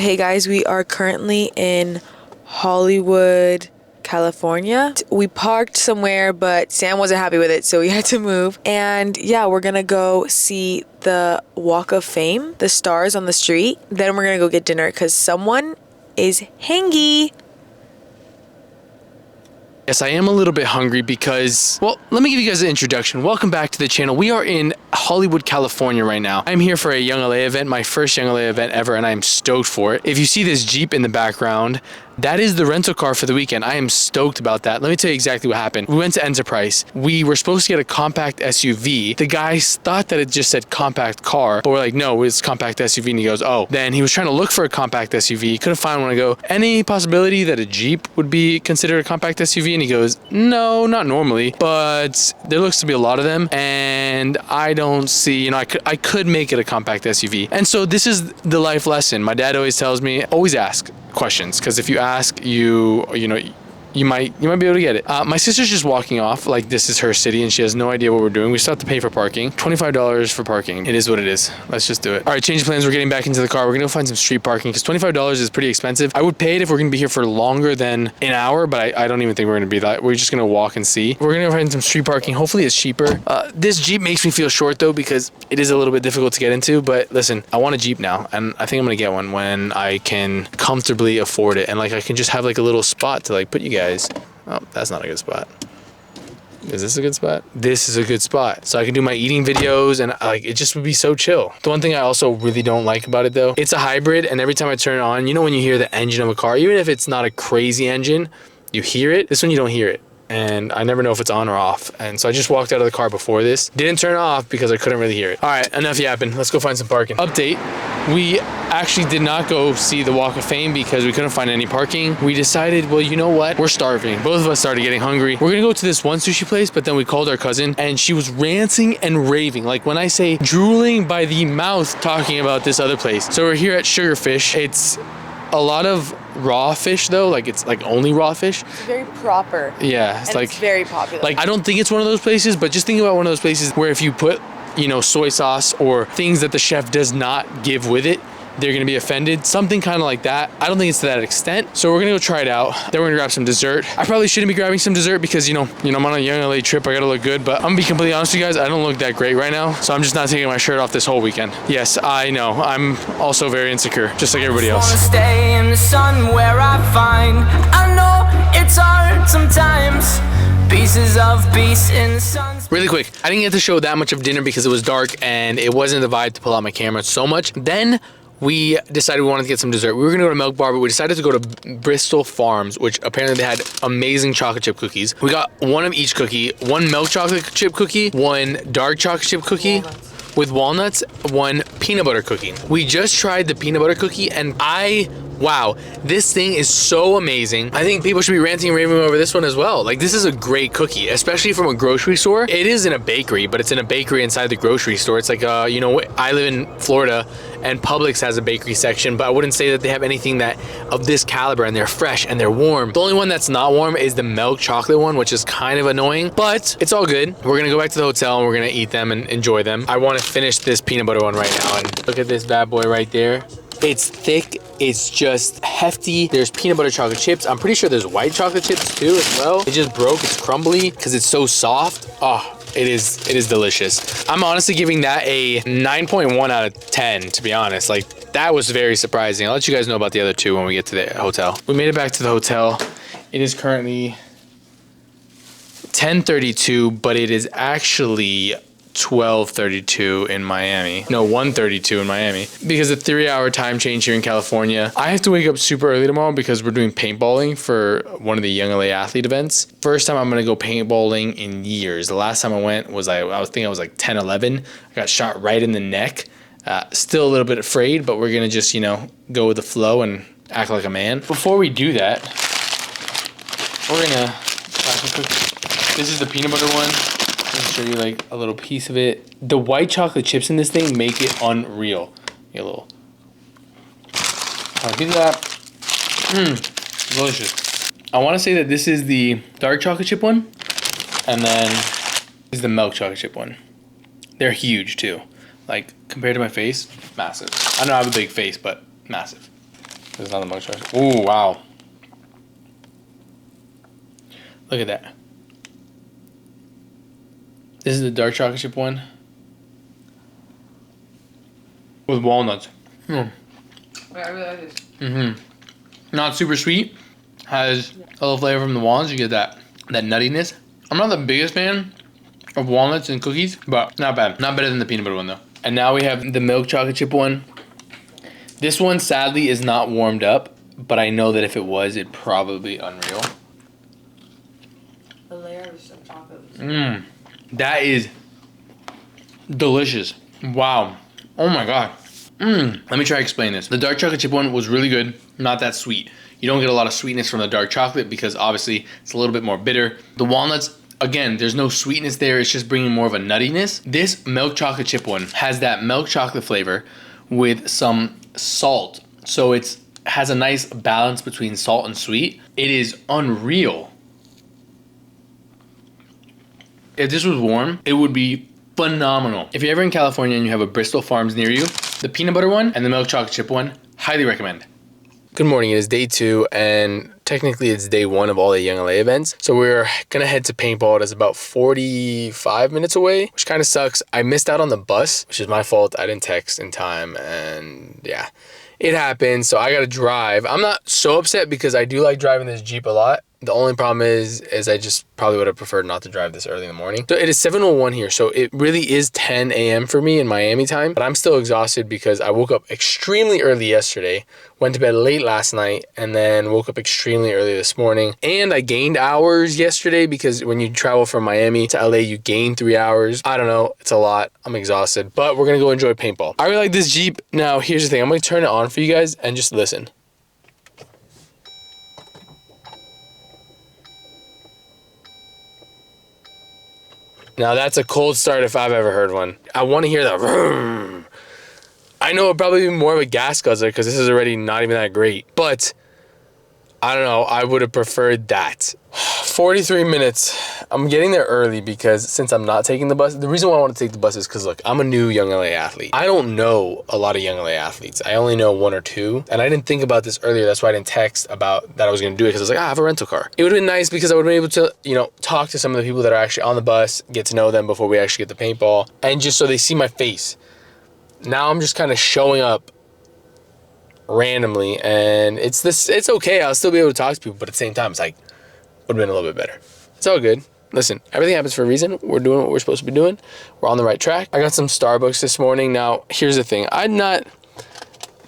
hey guys, we are currently in Hollywood, California. We parked somewhere, but Sam wasn't happy with it, so we had to move. And yeah, we're gonna go see the Walk of Fame, the stars on the street. Then we're gonna go get dinner because someone is hangy. Yes, I am a little bit hungry because, well, let me give you guys an introduction. Welcome back to the channel. We are in Hollywood, California right now. I'm here for a Young LA event, my first Young LA event ever, and I'm stoked for it. If you see this Jeep in the background, that is the rental car for the weekend. I am stoked about that. Let me tell you exactly what happened. We went to Enterprise. We were supposed to get a compact SUV. The guys thought that it just said compact car, but we're like, no, it's compact SUV. And he goes, oh. Then he was trying to look for a compact SUV. Couldn't find one. I go, any possibility that a Jeep would be considered a compact SUV? And he goes, no, not normally, but there looks to be a lot of them. And I don't see, I could make it a compact SUV. And so this is the life lesson. My dad always tells me, always ask questions, because if you ask, you might be able to get it. My sister's just walking off like this is her city and she has no idea what we're doing. We still have to pay for parking. $25 for parking. It is what it is. Let's just do it. All right, change of plans. We're getting back into the car. We're gonna go find some street parking because $25 is pretty expensive. I would pay it if we're gonna be here for longer than an hour, but I don't even think we're gonna be that. We're just gonna walk and see. We're gonna go find some street parking. Hopefully it's cheaper. This Jeep makes me feel short though because it is a little bit difficult to get into, but listen, I want a Jeep now and I think I'm gonna get one when I can comfortably afford it and like I can just have like a little spot to like put you guys. Oh, that's not a good spot. Is this a good spot? This is a good spot. So I can do my eating videos and like it just would be so chill. The one thing I also really don't like about it though, it's a hybrid and every time I turn it on, when you hear the engine of a car, even if it's not a crazy engine, you hear it. This one you don't hear it. And I never know if it's on or off. And so I just walked out of the car before this. Didn't turn it off because I couldn't really hear it. All right, enough yapping. Let's go find some parking. Update. We actually did not go see the Walk of Fame because we couldn't find any parking. We decided, well, you know what? We're starving. Both of us started getting hungry. We're gonna go to this one sushi place, but then we called our cousin and she was ranting and raving. Like when I say drooling by the mouth talking about this other place. So we're here at Sugarfish. It's a lot of raw fish though, like it's like only raw fish. It's very proper. Yeah, it's very popular. Like I don't think it's one of those places, but just think about one of those places where if you put, soy sauce or things that the chef does not give with it, they're gonna be offended. Something kind of like that. I don't think it's to that extent. So we're gonna go try it out. Then we're gonna grab some dessert. I probably shouldn't be grabbing some dessert because I'm on a Young LA trip. I gotta look good, but I'm gonna be completely honest with you guys. I don't look that great right now. So I'm just not taking my shirt off this whole weekend. Yes, I know. I'm also very insecure, just like everybody else. Stay in the sun where I find. I know it's hard sometimes. Pieces of peace in the sun. Really quick, I didn't get to show that much of dinner because it was dark and it wasn't the vibe to pull out my camera so much. Then we decided we wanted to get some dessert. We were gonna go to Milk Bar, but we decided to go to Bristol Farms, which apparently they had amazing chocolate chip cookies. We got one of each cookie, one milk chocolate chip cookie, one dark chocolate chip cookie with walnuts, one peanut butter cookie. We just tried the peanut butter cookie and wow, this thing is so amazing. I think people should be ranting and raving over this one as well. Like this is a great cookie, especially from a grocery store. It is in a bakery, but it's in a bakery inside the grocery store. It's like, I live in Florida and Publix has a bakery section, but I wouldn't say that they have anything that of this caliber and they're fresh and they're warm. The only one that's not warm is the milk chocolate one, which is kind of annoying, but it's all good. We're gonna go back to the hotel and we're gonna eat them and enjoy them. I wanna finish this peanut butter one right now and look at this bad boy right there. It's thick, it's just hefty. There's peanut butter chocolate chips. I'm pretty sure there's white chocolate chips too as well. It just broke, it's crumbly because it's so soft. Oh, it is delicious. I'm honestly giving that a 9.1 out of 10, to be honest. Like that was very surprising. I'll let you guys know about the other two when we get to the hotel. We made it back to the hotel. It is currently 10:32, but it is actually 12:32 in Miami. No, 1:32 in Miami. Because of 3-hour time change here in California. I have to wake up super early tomorrow because we're doing paintballing for one of the Young LA athlete events. First time I'm gonna go paintballing in years. The last time I went was I was like 10, 11. I got shot right in the neck. Still a little bit afraid, but we're gonna just, go with the flow and act like a man. Before we do that, we're gonna this is the peanut butter one. Let me show you like a little piece of it. The white chocolate chips in this thing make it unreal. Get a little. I'll give that. Delicious. I want to say that this is the dark chocolate chip one, and then this is the milk chocolate chip one. They're huge too. Like compared to my face, massive. I know I have a big face, but massive. This is not the milk chocolate. Oh, wow. Look at that. This is the dark chocolate chip one. With walnuts. Wait, I really like this. Not super sweet. Has a little flavor from the walnuts. You get that nuttiness. I'm not the biggest fan of walnuts and cookies, but not bad. Not better than the peanut butter one though. And now we have the milk chocolate chip one. This one sadly is not warmed up, but I know that if it was, it'd probably be unreal. The layer of chocolate. That is delicious. Wow. Oh my god. Let me try to explain this. The dark chocolate chip one was really good. Not that sweet. You don't get a lot of sweetness from the dark chocolate because obviously it's a little bit more bitter. The walnuts, again, there's no sweetness there. It's just bringing more of a nuttiness. This milk chocolate chip one has that milk chocolate flavor with some salt. So it has a nice balance between salt and sweet. It is unreal. If this was warm, it would be phenomenal. If you're ever in California and you have a Bristol Farms near you, the peanut butter one and the milk chocolate chip one, highly recommend. Good morning, it is day 2 and technically it's day 1 of all the Young LA events. So we're gonna head to paintball. It's about 45 minutes away, which kind of sucks. I missed out on the bus, which is my fault. I didn't text in time and yeah, it happened. So I gotta drive. I'm not so upset because I do like driving this Jeep a lot. The only problem is I just probably would have preferred not to drive this early in the morning. So it is 7:01 here, so it really is 10 a.m. for me in Miami time, but I'm still exhausted because I woke up extremely early yesterday, went to bed late last night, and then woke up extremely early this morning. And I gained hours yesterday because when you travel from Miami to LA, you gain 3 hours. I don't know, it's a lot. I'm exhausted, but we're gonna go enjoy paintball. I really like this Jeep. Now, here's the thing. I'm gonna turn it on for you guys and just listen. Now that's a cold start if I've ever heard one. I want to hear that. Vroom. I know it'd probably be more of a gas guzzler because this is already not even that great. But I don't know. I would have preferred that. 43 minutes. I'm getting there early because since I'm not taking the bus, the reason why I want to take the bus is because look, I'm a new Young LA athlete. I don't know a lot of Young LA athletes. I only know 1 or 2. And I didn't think about this earlier. That's why I didn't text about that I was going to do it because I was like, I have a rental car. It would have been nice because I would have been able to, you know, talk to some of the people that are actually on the bus, get to know them before we actually get to paintball, and just so they see my face. Now I'm just kind of showing up randomly and it's okay. I'll still be able to talk to people, but at the same time, it's like, would have been a little bit better. It's all good. Listen, everything happens for a reason. We're doing what we're supposed to be doing. We're on the right track. I got some Starbucks this morning. Now, here's the thing. I'm not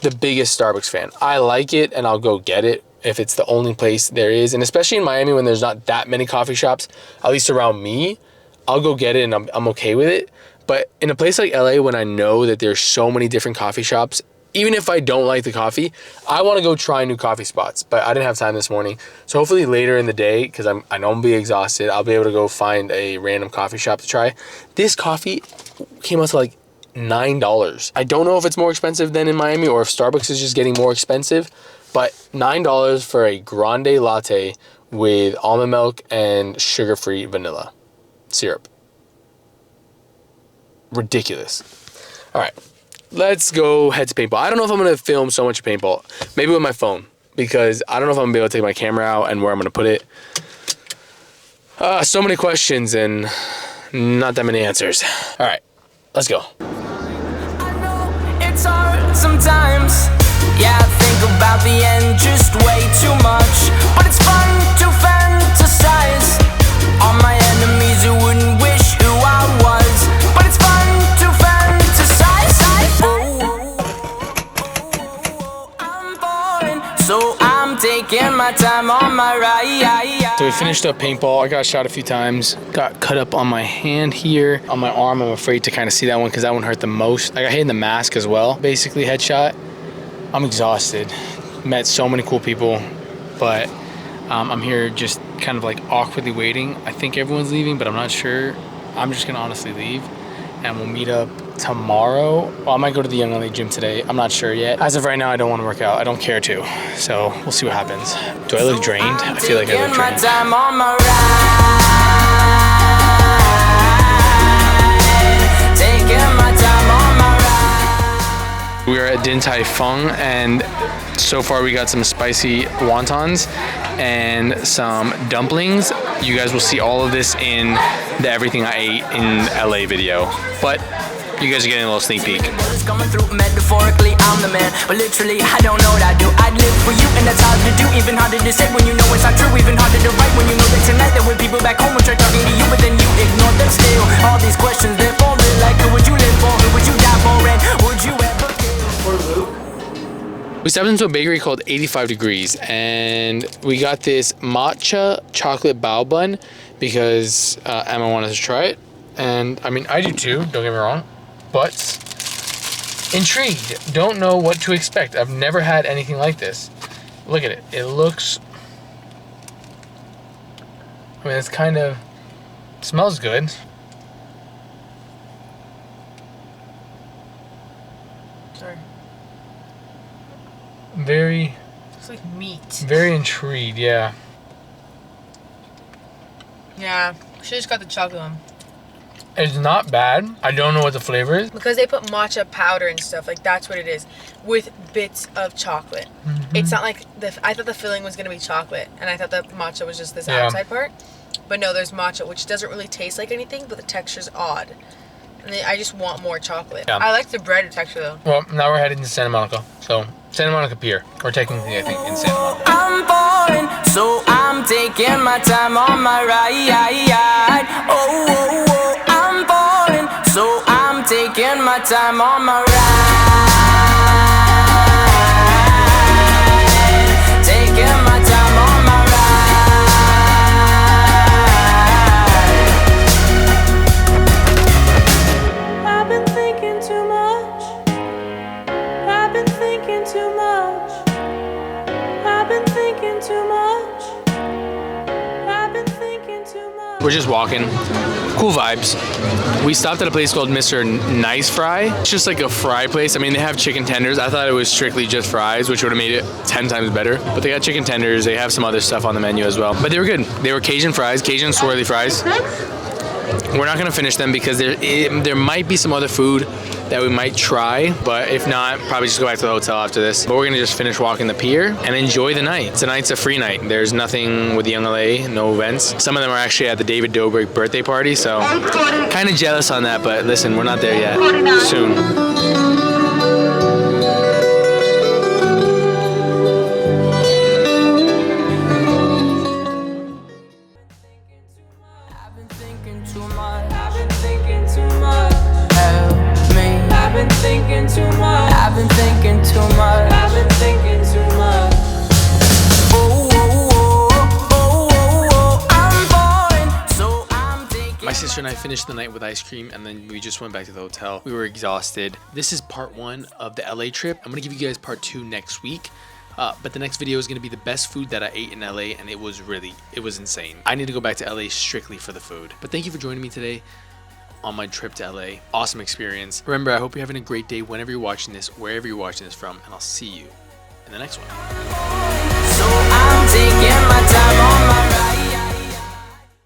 the biggest Starbucks fan. I like it and I'll go get it if it's the only place there is. And especially in Miami when there's not that many coffee shops, at least around me, I'll go get it and I'm okay with it. But in a place like LA, when I know that there's so many different coffee shops, even if I don't like the coffee, I want to go try new coffee spots, but I didn't have time this morning. So hopefully later in the day, because I know I'm going to be exhausted, I'll be able to go find a random coffee shop to try. This coffee came out to like $9. I don't know if it's more expensive than in Miami or if Starbucks is just getting more expensive, but $9 for a grande latte with almond milk and sugar-free vanilla syrup. Ridiculous. All right. Let's go head to paintball. I don't know if I'm going to film so much paintball. Maybe with my phone. Because I don't know if I'm going to be able to take my camera out and where I'm going to put it. So many questions and not that many answers. All right. Let's go. I know it's hard sometimes. Yeah, I think about the end just way too much. But it's fun to fantasize on my enemies who wouldn't wish who I was. But it's fun to fantasize. I'm falling, so I'm taking my time on my ride. So we finished up paintball. I got shot a few times. Got cut up on my hand here. On my arm, I'm afraid to kind of see that one because that one hurt the most. I got hit in the mask as well. Basically headshot. I'm exhausted. Met so many cool people, but I'm here just kind of like awkwardly waiting. I think everyone's leaving, but I'm not sure. I'm just gonna honestly leave and we'll meet up tomorrow. Well, I might go to the Young LA gym today. I'm not sure yet. As of right now, I don't want to work out. I don't care to. So we'll see what happens. Do I look drained? I feel like I look drained. We are at Din Tai Fung, and so far we got some spicy wontons and some dumplings. You guys will see all of this in the Everything I Ate in LA video, but you guys are getting a little sneak peek. Coming through metaphorically, I'm the man, but literally I don't know what I do. I'd live for you, and that's hard to do. Even harder to say when you know it's not true. Even harder to write when you know that tonight there were people back home who tried talking to you, but then you ignored them still. All these questions, they're falling like, who would you live for? Who would you die for? And would you ever kill? We stepped into a bakery called 85 Degrees, and we got this matcha chocolate bao bun because Emma wanted to try it. And I mean, I do too, don't get me wrong, but intrigued. Don't know what to expect. I've never had anything like this. Look at it. It looks, I mean, it's kind of, smells good. Sorry. Very, It's like meat. very intrigued, yeah. Yeah, she just got the chocolate one. It's not bad. I don't know what the flavor is. Because they put matcha powder and stuff, like that's what it is, with bits of chocolate. It's not like, I thought the filling was going to be chocolate, and I thought the matcha was just this outside part. But no, there's matcha, which doesn't really taste like anything, but the texture's odd. And I just want more chocolate. Yeah. I like the bread texture though. Well, now we're heading to Santa Monica. So, Santa Monica Pier. We're technically, I think, in Santa Monica. I'm falling, so I'm taking my time on my ride. Oh, oh, oh, I'm falling, so I'm taking my time on my ride. Taking my time on my ride. I've been thinking too much. I've been thinking too much. I've been thinking too much. I've been thinking too much. We're just walking. Cool vibes. We stopped at a place called Mr. Nice Fry. It's just like a fry place. I mean, they have chicken tenders. I thought it was strictly just fries, which would have made it 10 times better. But they got chicken tenders. They have some other stuff on the menu as well. But they were good. They were Cajun fries, Cajun swirly fries. We're not gonna finish them because there might be some other food that we might try, but if not, probably just go back to the hotel after this. But we're gonna just finish walking the pier and enjoy the night. Tonight's a free night. There's nothing with Young LA, no events. Some of them are actually at the David Dobrik birthday party, so kind of jealous on that, but listen, we're not there yet. Soon. I've been thinking too much. I've been thinking too much. Oh, oh, oh, oh, oh, oh, I'm falling, so I'm taking. My sister and I finished the night with ice cream, and then we just went back to the hotel. We were exhausted. This is part 1 of the LA trip. I'm gonna give you guys part 2 next week. But the next video is gonna be the best food that I ate in LA, and it was insane. I need to go back to LA strictly for the food. But thank you for joining me today on my trip to LA. Awesome experience. Remember, I hope you're having a great day whenever you're watching this, wherever you're watching this from, and I'll see you in the next one. So